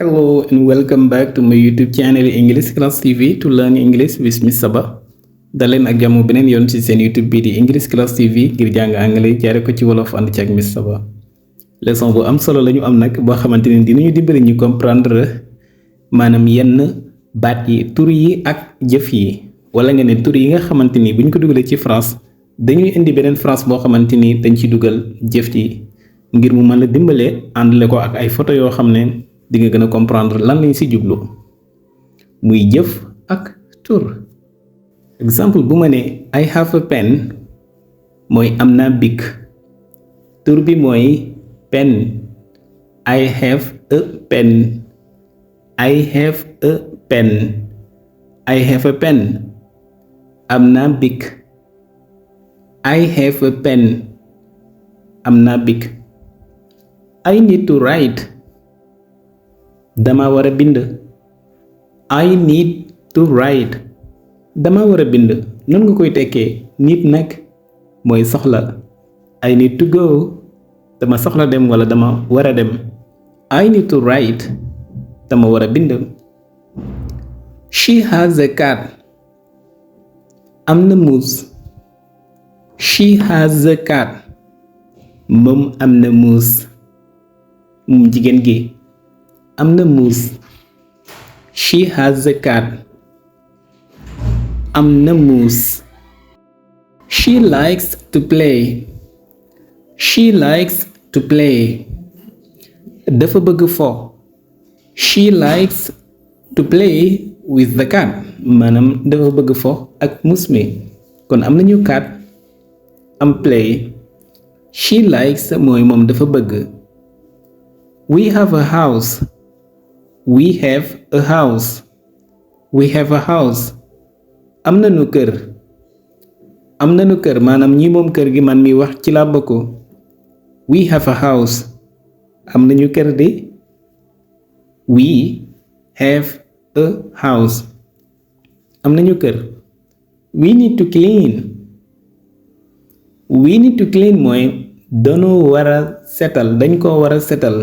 Hello and welcome back to my YouTube channel English Class TV to learn English with Miss Saba. daleen ak jàmm beneen yoon ci seen YouTube bii di English Class TV ngir jàng anglais jaare ko ci wolof ànd ci ak Miss Saba. leçon bu am solo lañu am nag boo xamante ne dinañu dimbali ñu comprendre maanaam yenn baat yi tur yi ak jëf yi wala nga ne tur yi nga xamante ni bu ñu ko dugalee ci France dañuy indi beneen France boo xamante ni dañ ci dugal jëf ji ngir mu mën la dimbalee àndale ko ak ay photo yoo xam ne di nga gën a comprendre lan lañ ci jublu muy jëf ak tur. exemple bu ma ne I have a pen mooy am naa bic. tur bi mooy pen. I have a pen. I have a pen. I have a pen. am naa bic. I have a pen. am naa bic. I need to write. dama war a bind. I need to write. dama war a bind noonu nga koy tekkee nit nag mooy soxla. I need to go. dama soxla dem wala dama war a dem. I need to write. dama war a bind. She has a cat. am na muus. She has a cat. moom am na muus. moom jigéen gi am na muus. She has a cat. am na muus. She likes to play. She likes to play. dafa bëgg fo. She likes to play with the cat. maanaam dafa bëgg fo ak muus mi kon am nañu cat am play. She likes mooy moom dafa bëgg. We have a house. We have a house. We have a house. am nañu kër. am nañu kër maanaam ñi moom kër gi man mi wax ci laa bokk. We have a house. am nañu kër de. We have a house. am nañu kër. We need to clean. We need to clean mooy dañoo war a setal dañ ko war a setal.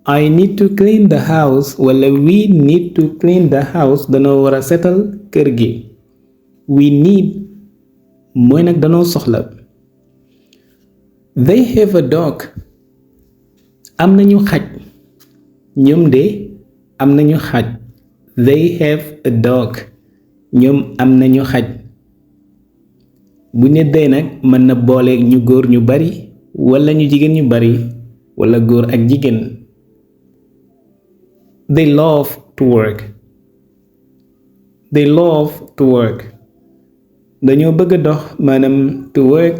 I need to clean the house wala we need to clean the house dañoo war a setal kër gi. We need mooy nag dañoo soxla. They have a dog. am nañu xaj. ñoom de am nañu xaj. They have a dog. ñoom am nañu xaj. bu ne day nag mën na boole ñu góor ñu bari wala ñu jigéen ñu bari wala góor ak jigéen. They love to work. They love to work. dañoo bëgg a dox maanaam to work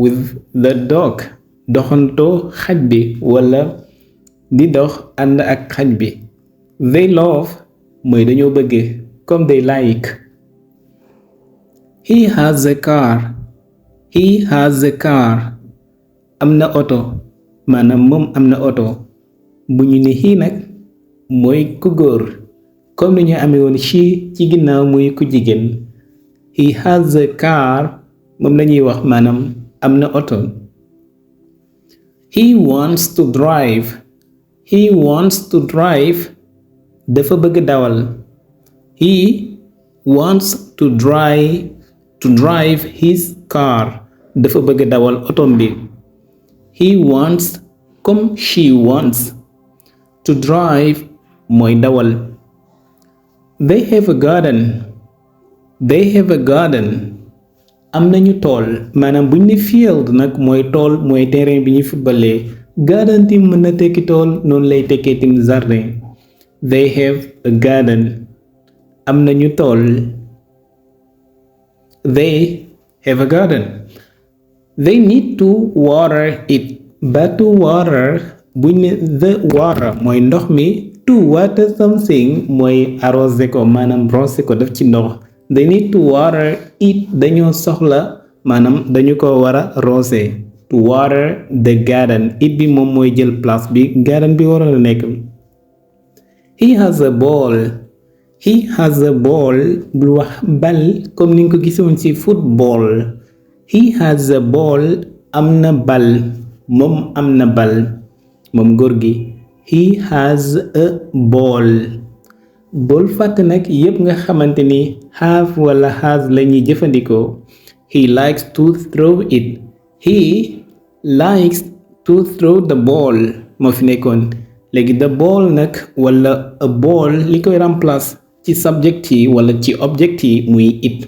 with the dog. doxantoo xaj bi wala di dox ànd ak xaj bi. They love mooy dañoo bëgg comme they like. He has a car. He has a car. am na oto maanaam moom am na oto bu ñu ne he nag mooy ku góor comme ni ñu amee woon she ci ginnaaw muy ku jigéen. He has a car moom lañuy wax maanaam am na oto. He wants to drive. He wants to drive. dafa bëgg dawal. He wants to drive his car. dafa bëgg dawal otom bi. He wants comme she wants. To drive mooy dawal. They have a garden. They have a garden. am nañu tool maanaam buñ ne field nag mooy tool mooy terrain bi ñuy footballee. garden tim mën na tekki tool noonu lay tekkee tim jardin. They have a garden. am nañu tool. They have a garden. They need to water it. baatu water buñ ne the water mooy ndox mi. to water something mooy arroser ko maanaam brosser ko def ci ndox. They need to water it. dañoo soxla maanaam dañu ko war a roose. to water the garden. it bi moom mooy jël place bi garden bi war a nekk. He has a ball. He has a ball bul wax bal comme ni nga ko gisoon ci football. He has a ball am na bal moom am na bal moom góor gi. he has a ball. bul fàtte nag yépp nga xamante ni have wala has lañuy jëfandikoo. He likes to throw it. He likes to throw the ball moo fi nekkoon. léegi the ball nag wala a ball li koy remplace ci subject yi wala ci object yi muy it.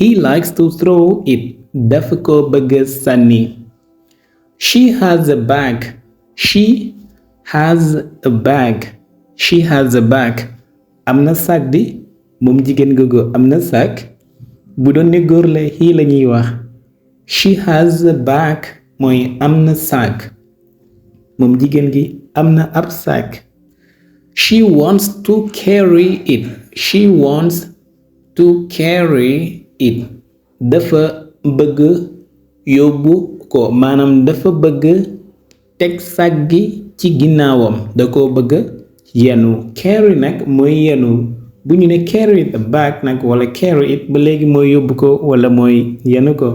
He likes to throw it. dafa ko bëgg sànni. She has a bag. She has a bag. She has a bag. am na sac di moom jigéen googu am na sac. bu doon ne góor la he la ñuy wax. She has a bag mooy am na sac. moom jigéen gi am na ab sac. She wants to carry it. She wants to carry it. dafa bëgg yóbbu ko maanaam dafa bëgg teg sac gi ci ginnaawam da ko bëgg yenu. carry nag mooy yenu. bu ñu ne carry the bag nag wala carry it ba léegi mooy yóbbu ko wala mooy yenu ko.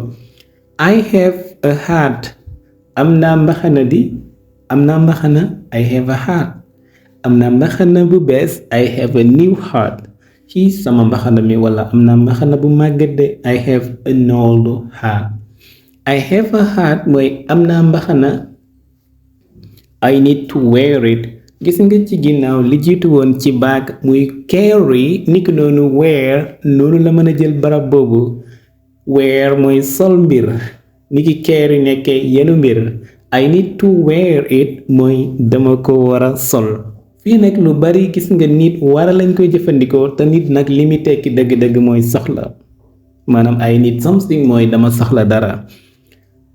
I have a hat. am naa mbaxana di. am naa mbaxana. I have a hat. am naa mbaxana bu bees. I have a new hat. ci sama mbaxana mi wala am naa mbaxana bu màgget de. I have an old hat. I have a hat mooy am naa mbaxana. I need to wear it. gis nga ci ginnaaw li jiitu woon ci baag muy carry niki noonu wear noonu la mën a jël barab boobu. wear mooy sol mbir niki carry nekkee yenu mbir. I need to wear it mooy dama ko war a sol. fii nag lu bari gis nga nit wara lañ koy jëfandikoo te nit nag li muy tekki dëgg-dëgg mooy soxla. maanaam I need something mooy dama soxla dara.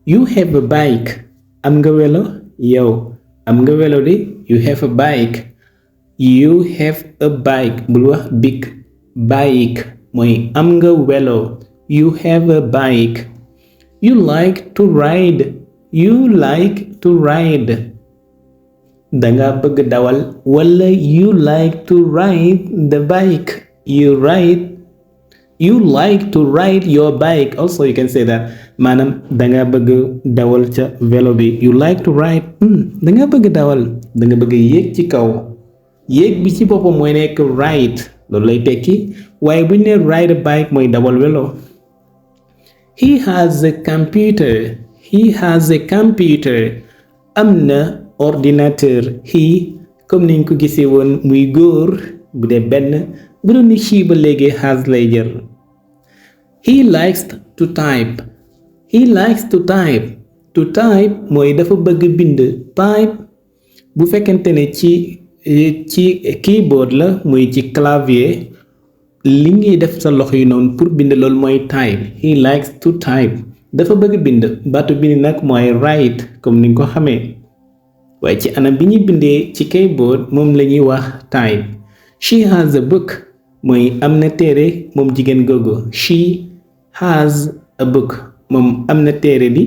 You have a bike. am nga welo yow. am nga welo di. you have a bike. you have a bike bul wax big. bike mooy am nga welo. you have a bike. you like to ride. you like to ride. danga bëgg dawal wala you like to ride the bike. you like to ride your bike also you can say that. maanaam danga bëgg dawal ca vélo bi. you like to ride. danga bëgg dawal. danga bëgg yéeg ci kaw. yéeg bi ci boppam mooy nekk ride loolu lay tekki waaye bu ñu ne ride a bike mooy dawal vélo. he has a computer. he has a computer. am na ordinateur. he comme niñ ko gisee woon muy góor bu dee benn bu doon ni she ba léegi has lay jël. he likes to type. he likes to type. to type mooy dafa bëgg bind. type bu fekkente ne ci keyboard la muy ci clavier li ngay def sa loxo yi noonu pour bind loolu mooy type. he likes to type. dafa bëgg bind. baatu bind nag mooy write comme ni nga ko xamee waaye ci anam bi ñuy bindee ci keyboard moom la ñuy wax type. she has a book mooy am na téere moom jigéen googu. she has a book moom am na téere bi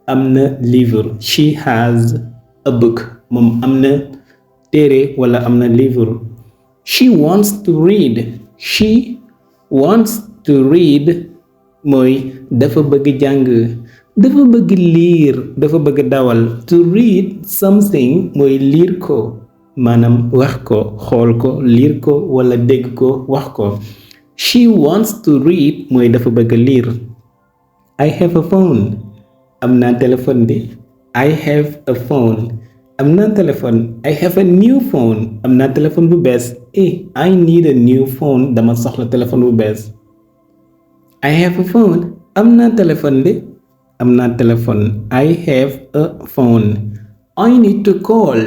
am na livre. she has a book moom am na téere wala am na livre. she wants to read. she wants to read mooy dafa bëgg jàng. dafa bëgg liir. dafa bëgg dawal. to read something mooy liir ko maanaam wax ko xool ko liir ko wala dégg ko wax ko. she wants to read mooy dafa bëgg liir. I have a phone. am naa téléphone bi. I have a phone. am naa téléphone. I have a new phone. am naa téléphone bu bees. I need a new phone. dama soxla téléphone bu bees. I have a phone. am naa téléphone bi. am naa téléphone. I have a phone. I need to call.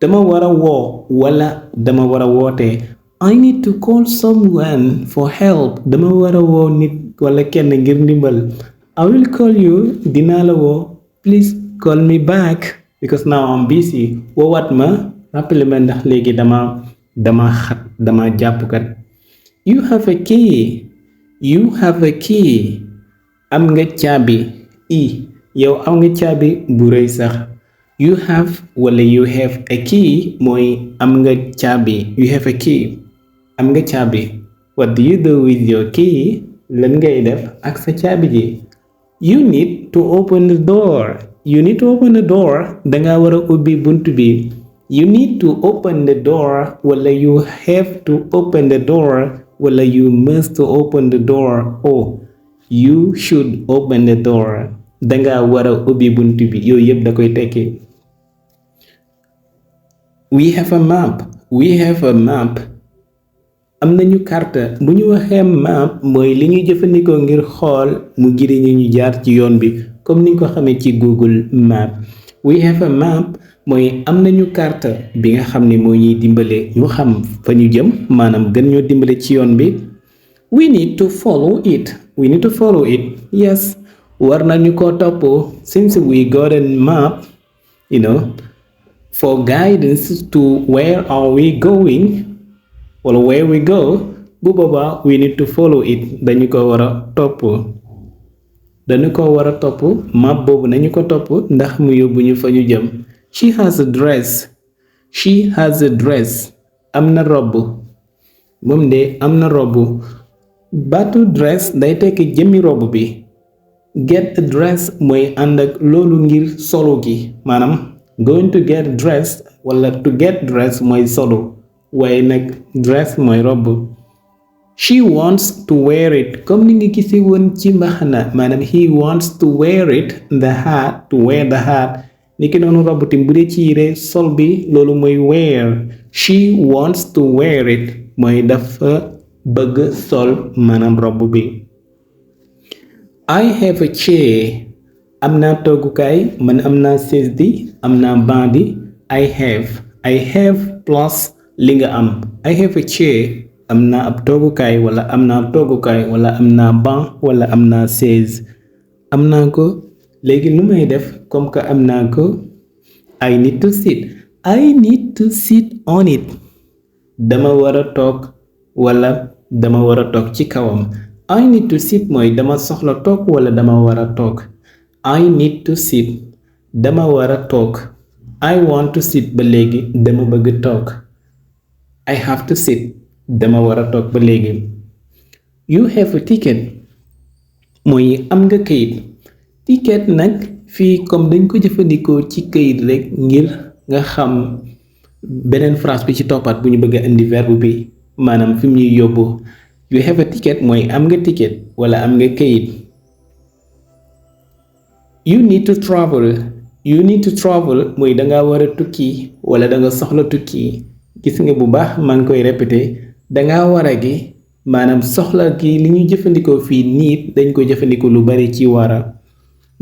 dama war a woo wala dama war a woote. I need to call someone for help. dama war a woo nit wala kenn ngir ndimbal. I will call you. dinaa la woo. Please call me back because now I'm busy. woowaat ma rappelé ma ndax léegi dama xat dama jàppkat. You have a key. You have a key. am nga caabi. yow am nga caabi bu rëy sax. you have wala you have a key mooy am nga caabi. you have a key. am nga caabi. what do you do with your key? lan ngay def ak sa caabi ji? you need to open the door. you need to open the door. danga war a ubbi bunt bi. you need to open the door wala you have to open the door wala you must open the door or you should open the door danga war a ubbi buntu bi yooyu yëpp da koy tekki. we have a map am nañu carte bu ñu waxee map mooy li ñuy jëfandikoo ngir xool mu giri ñu jaar ci yoon bi comme ni nga ko xamee ci Google Map. we have a map mooy am nañu carte bi nga xam ne moo ñuy dimbale ñu xam fa ñu jëm maanaam gën ñoo dimbale ci yoon bi. we need to follow it yes war nañu ko topp since we got a map for guidance to where are we going wala where we go bu boobaa we need to follow it dañu ko war a topp map boobu nañu ko topp ndax mu yóbbu ñu fa ñu jëm. she has a dress am na robb moom de am na robb baatu dress day tekki jëmmi robb bi. get a dress mooy ànd ak loolu ngir solo gi maanaam going to get dressed wala to get dressed mooy solo waaye nag dress mooy robb. she wants to wear it comme ni nga gisee woon ci mbaxana maanaam he wants to wear it to wear the hat ni ki noonu robb tim bu dee ci yére sol bi loolu mooy wear. she wants to wear it mooy dafa bëgg sol maanaam robb bi. I have a chair am naa toogukaay man am naa chaise bi am naa banc bi. I have plus li nga am. I have a chair am naa ab toogukaay wala am naa toogukaay wala am naa banc wala am naa chaise am naa ko léegi lu may def comme que am naa ko I need to sit on it dama war a toog wala dama war a toog ci kawam. I need to sit mooy dama soxla toog wala dama war a toog. I need to sit dama war a toog. I want to sit ba léegi dama bëgg toog. I have to sit dama war a toog ba léegi. you have a ticket mooy am nga kayit. ticket nag fii comme dañ ko jëfandikoo ci kayit rek ngir nga xam beneen phrase bi ci toppaat bu ñu bëgg a indi verbe bi maanaam fi mu ñuy yóbbu. you have a ticket mooy am nga ticket wala am nga kayit. you need to travel mooy danga war a tukki wala danga soxla tukki. gis nga bu baax maa ngi koy répété danga war a gi maanaam soxla gi li ñuy jëfandikoo fii need dañ koy jëfandikoo lu bari ci wara.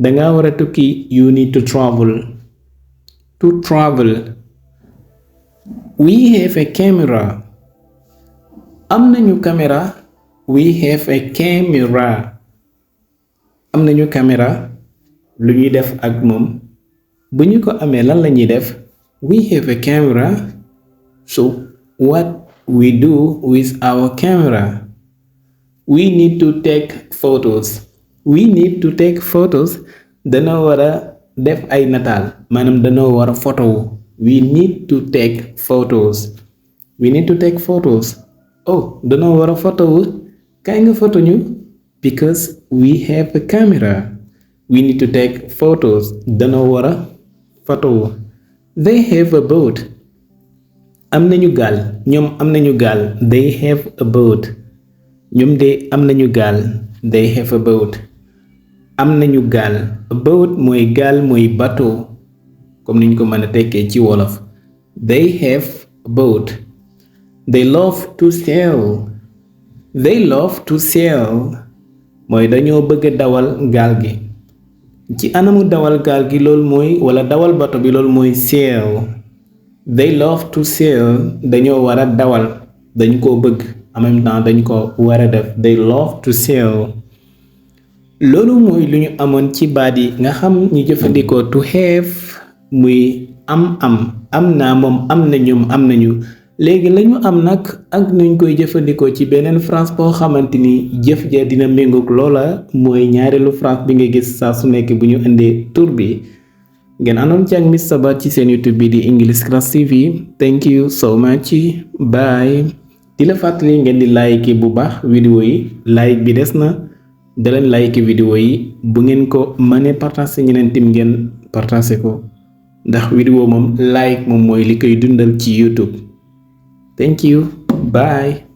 danga war a tukki you need to travel. we have a camera am nañu caméra. we have a camera am nañu caméra lu ñuy def ak moom bu ñu ko amee lan la ñuy def. we have a camera so what we do with our camera. we need to take photos dana war a def ay nataal maanaam dana war a photo. we need to take photos oh dana war a photo kaay nga photo ñu because we have a camera. we need to take photos dana war a photo. they have a boat am nañu gaal ñoom am nañu gaal. they have a boat ñoom de am nañu gaal. they have a boat am nañu gaal. a boat mooy gaal mooy bateau comme niñ ko mën a tekkee ci wolof. they have a boat. they love to sail mooy dañoo bëgg dawal gaal gi. ci anamu dawal gaal gi loolu mooy wala dawal bato bi loolu mooy sail. they love to sail dañoo war a dawal dañ koo bëgg en même temps dañ ko war a def. they love to sail. loolu mooy lu ñu amoon ci baat yi nga xam ñu jëfandikoo to have muy am naa moom am na ñoom am nañu. léegi lañu am nag ak nuñ koy jëfandikoo ci beneen phrase boo xamante ni jëf ja dina méngoog loola mooy ñaareelu phrase bi nga gis saa su nekk bu ñu indee tur bi. ngeen àndoon ci ak Miss Saba ci seen YouTube bi di English Class TV. thank you so much bye. di la fàttali ngeen di like bu baax vidéo yi like bi des na da leen like vidéo yi bu ngeen ko mënee partager ñeneen tim ngeen partager ko. ndax vidéo moom like moom mooy li koy dundal ci YouTube. Thank you. Bye.